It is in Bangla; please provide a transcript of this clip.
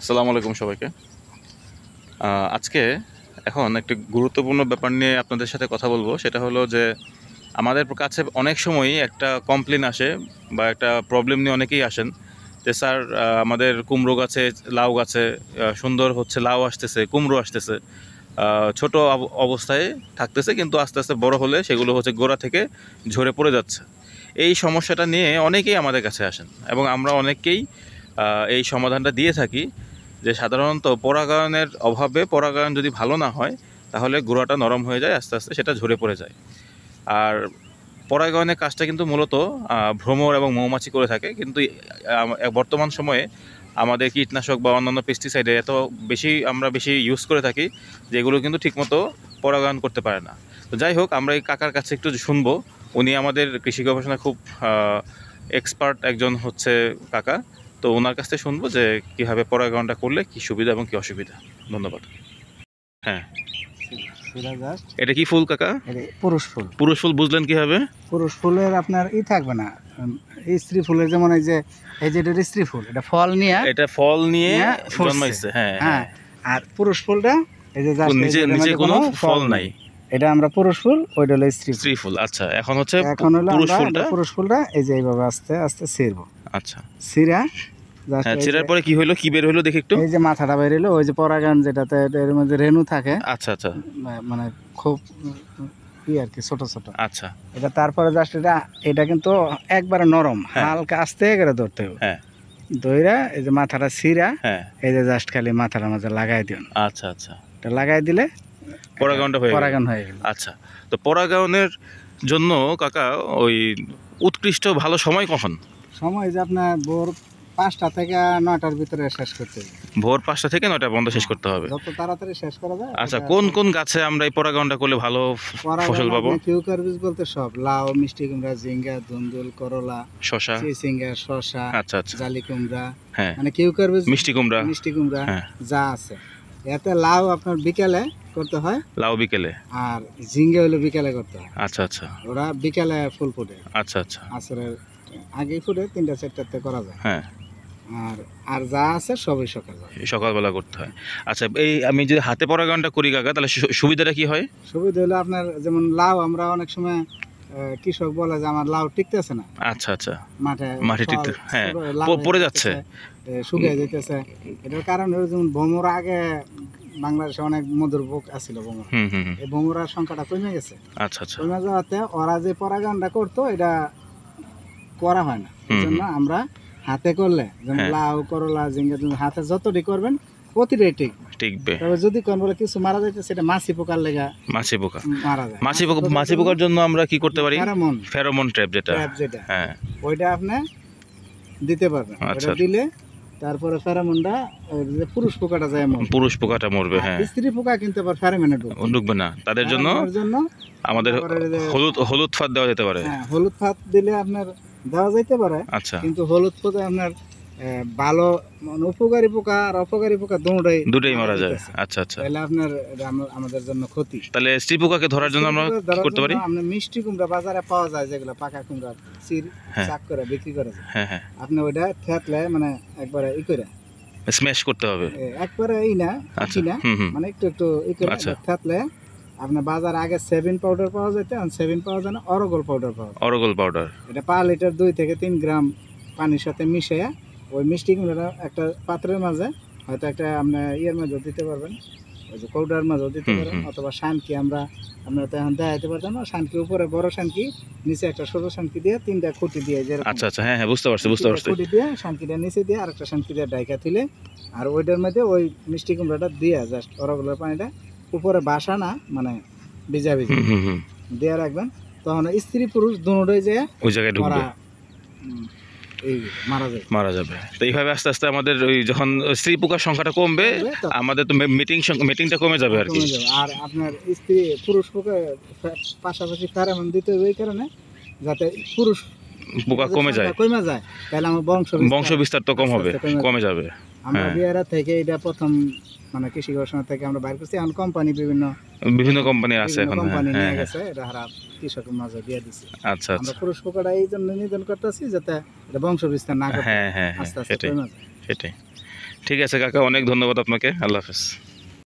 আসসালামু আলাইকুম সবাইকে। আজকে এখন একটি গুরুত্বপূর্ণ ব্যাপার নিয়ে আপনাদের সাথে কথা বলবো। সেটা হলো যে আমাদের কাছে অনেক সময়ই একটা কমপ্লেন আসে বা একটা প্রবলেম নিয়ে অনেকেই আসেন যে স্যার, আমাদের কুমড়ো গাছে, লাউ গাছে সুন্দর হচ্ছে, লাউ আসতেছে, কুমড়ো আসতেছে, ছোট অবস্থায় থাকতেছে, কিন্তু আস্তে আস্তে বড় হলে সেগুলো হচ্ছে গোড়া থেকে ঝরে পড়ে যাচ্ছে। এই সমস্যাটা নিয়ে অনেকেই আমাদের কাছে আসেন এবং আমরা অনেকেই এই সমাধানটা দিয়ে থাকি যে সাধারণত পরাগায়নের অভাবে, পরাগায়ন যদি ভালো না হয় তাহলে গোড়াটা নরম হয়ে যায়, আস্তে আস্তে সেটা ঝরে পড়ে যায়। আর পরাগায়নের কাজটা কিন্তু মূলত ভ্রমর এবং মৌমাছি করে থাকে, কিন্তু বর্তমান সময়ে আমাদের কীটনাশক বা অন্যান্য পেস্টিসাইডে এত বেশি ইউজ করে থাকি যেগুলো কিন্তু ঠিকমতো পরাগায়ন করতে পারে না। তো যাই হোক, আমরা এই কাকার কাছে একটু শুনবো। উনি আমাদের কৃষি গবেষণায় খুব এক্সপার্ট একজন হচ্ছে কাকা। তো ওনার কাছ থেকে শুনবো যে কীভাবে পরাগায়নটা করলে কী সুবিধা এবং কী অসুবিধা। ধন্যবাদ। হ্যাঁ, এটা কি ফুল কাকা? পুরুষ ফুল। পুরুষ ফুল বুঝলেন কীভাবে? পুরুষ ফুলের আপনার থাকবে না, স্ত্রী ফুলের, যেমন এই যে এটা স্ত্রী ফুল, এটা ফল নিয়ে, এটা ফল নিয়ে জন্মাইছে। হ্যাঁ হ্যাঁ। আর পুরুষ ফুলটা এই যে নিচে কোনো ফল নাই, এটা আমরা পুরুষ ফুল, ওইটা হলো স্ত্রী ফুল। আচ্ছা, এখন হলো পুরুষ ফুলটা এই যে এইভাবে আস্তে আস্তে ছিঁড়বো। আচ্ছা, ছিঁড়া ছিঁড়ার পরে কি হইলো, কি বের হইলো দেখি একটু। এই যে মাথাটা বের হলো, ওই যে পরাগায়ন যেটাতে এর মধ্যে রেণু থাকে। আচ্ছা আচ্ছা, মানে খুব আর কি ছোট ছোট। আচ্ছা, এটা তারপরে জাস্ট এটা কিন্তু একবারে নরম, হালকা আস্তে করে ধরতে হবে। হ্যাঁ, ধইরা এই যে মাথাটা ছিঁড়া, হ্যাঁ, এই যে জাস্ট খালি মাথার মাঝে লাগাই দিন। আচ্ছা আচ্ছা, এটা লাগাই দিলে পরাগায়ন হয়ে গেল। আচ্ছা, তো পরাগায়নের জন্য কাকা ওই উৎকৃষ্ট ভালো সময় কখন? সময় যে আপনার ভোর 5টা থেকে 9টার ভিতরে শেষ করতে হবে। ভোর 5টা থেকে 9টা পর্যন্ত শেষ করতে হবে। যত তাড়াতাড়ি শেষ করা যায়। আচ্ছা, কোন কোন গাছে আমরা এই পরাগায়নটা করলে ভালো ফসল পাবো? কিউকার বীজ বলতে সব, লাউ, মিষ্টি কুমড়া, ঝিঙ্গা, ধুন্দুল, করলা, শসা, চিচিঙ্গা, শসা, আচ্ছা আচ্ছা, জালি কুমড়া, হ্যাঁ, মানে কিউকার বীজ, মিষ্টি কুমড়া, যা আছে। এতে লাউ আপনার বিকেলে করতে হয়, লাউ বিকেলে, আর ঝিঙ্গা হলো বিকেলে করতে হয়। আচ্ছা আচ্ছা, ওরা বিকেলে ফুল ফুটে। আচ্ছা আচ্ছা, আসরের আগে ফুটে 3টা-4টাতে করা যায়। হ্যাঁ, আর যা আছে সবই সকালবেলা করতে হয়। আচ্ছা, এই আমি যদি হাতে পরাগায়নটা করি কাকা, তাহলে সুবিধাটা কি হয়? সুবিধা হলো আপনার, যেমন লাউ আমরা অনেক সময় কৃষক বলে যে আমার লাউ টিকতেছে না। আচ্ছা আচ্ছা, মাঠে টিকতে, হ্যাঁ, পড়ে যাচ্ছে, শুকিয়ে যেতেছে। এটার কারণ হলো যেমন ভোমরা, আগে বাংলাদেশে অনেক মধুর পোক আছিল ভোমরা, এই ভোমরার সংখ্যাটা কমে গেছে। আচ্ছা আচ্ছা, কমে যাওয়াতে ওরা যে পরাগায়নটা করতো এটা করা হয় না। এই জন্য আমরা হাতে করলে, যেমন লাউ, করলা, ঝিঙ্গা, হাতে যতটি করবেন প্রতিটাই টিকবে। তবে যদি কোন বলে কিছু মারা যাইতে, সেটা মাছি পোকার লেগা, মাছি পোকা মারা যায়। মাছি পোকার জন্য আমরা কি করতে পারি? ফেরোমন ট্র্যাপ যেটা, হ্যাঁ, ওইটা আপনি দিতে পারবেন। ওটা দিলে তারপরে ফেরোমনটা, পুরুষ পোকাটা যায়, পুরুষ পোকাটা মরবে। হ্যাঁ, স্ত্রী পোকা কিন্তু আবার ফেরোমনে ঢুকবে না। তাদের জন্য আমাদের হলুদ ফাঁদ দেওয়া যেতে পারে। হ্যাঁ, হলুদ ফাঁদ দিলে আপনার দেওয়া যাইতে পারে। আচ্ছা, কিন্তু হলুদ ফাঁদে আপনার ভালো, উপকারী পোকা আর অপকারী পোকা দুটোই মারা যায়। আচ্ছা আচ্ছা, তাহলে আপনার আমাদের জন্য ক্ষতি। তাহলে স্ত্রী পোকাকে ধরার জন্য আমরা কি করতে পারি? আমরা মিষ্টি কুমড়া বাজারে পাওয়া যায়, যেগুলো পাকা কুমড়া চাক করে বিক্রি করে যায়। হ্যাঁ হ্যাঁ, আপনি ওইটা থেতলে, মানে একবারে করে স্ম্যাশ করতে হবে, একবারে না, মানে একটু একটু করে থেতলে। আপনার বাজার আগে 7 পাউডার পাওয়া যেত, এখন 7 পাওয়া যায় না, অরগল পাউডার। এটা 5 লিটার 2 থেকে 3 গ্রাম পানির সাথে মিশিয়ে ওই মিষ্টি কুমড়াটা একটা পাত্রের মাঝে, হয়তো একটা আপনার মাঝেও দিতে পারবেন, ওই যে কৌডার মাঝেও দিতে পারেন, অথবা শানকি, আপনারা তো এখন দেখাইতে পারতেন না, শানকি উপরে বড় শানকি, নিচে একটা ছোট শানকি দিয়ে 3টা খুঁটি দিয়ে, আচ্ছা আচ্ছা, হ্যাঁ হ্যাঁ, বুঝতে পারছি। খুঁটি দিয়ে শানকিটা নিচে দিয়ে আরেকটা শানকি দিয়ে ডাইকা তুলে, আর ওইটার মধ্যে ওই মিষ্টি কুমড়াটা দিয়ে জাস্ট অরগুলোর পানিটা উপরে বাসা না, মানে ভিজাভিজি দিয়ে রাখবেন। তখন স্ত্রী পুরুষ দুটোই যায় ওই জায়গায় ঢুকবে, মারা যাবে। তো এইভাবে আস্তে আস্তে আমাদের ওই যখন স্ত্রী পোকার সংখ্যাটা কমবে, আমাদের তো মিটিংটা কমে যাবে আর কি। আর আপনার স্ত্রী পুরুষ পোকা পাশাপাশি ফেরোমন দিতে হবে, এই কারণে যাতে পুরুষ পোকা কমে যায়, তাহলে আমার বংশ বিস্তার তো কমে যাবে। আমরা বিয়ারা থেকে এটা প্রথম, মানে কৃষি গবেষণা থেকে আমরা বাইর করছি। এখন কোম্পানি বিভিন্ন কোম্পানি আছে, এখন কোম্পানি নিয়ে গেছে, এটা হারা কৃষকের মাঝে দিয়ে দিচ্ছে। আচ্ছা, আমরা পুরুষ পোকাটা এই জন্য নিধন করতেছি, যাতে এটা বংশ বিস্তার না করে। হ্যাঁ হ্যাঁ, সেটাই। ঠিক আছে কাকা, অনেক ধন্যবাদ আপনাকে। আল্লাহ হাফেজ।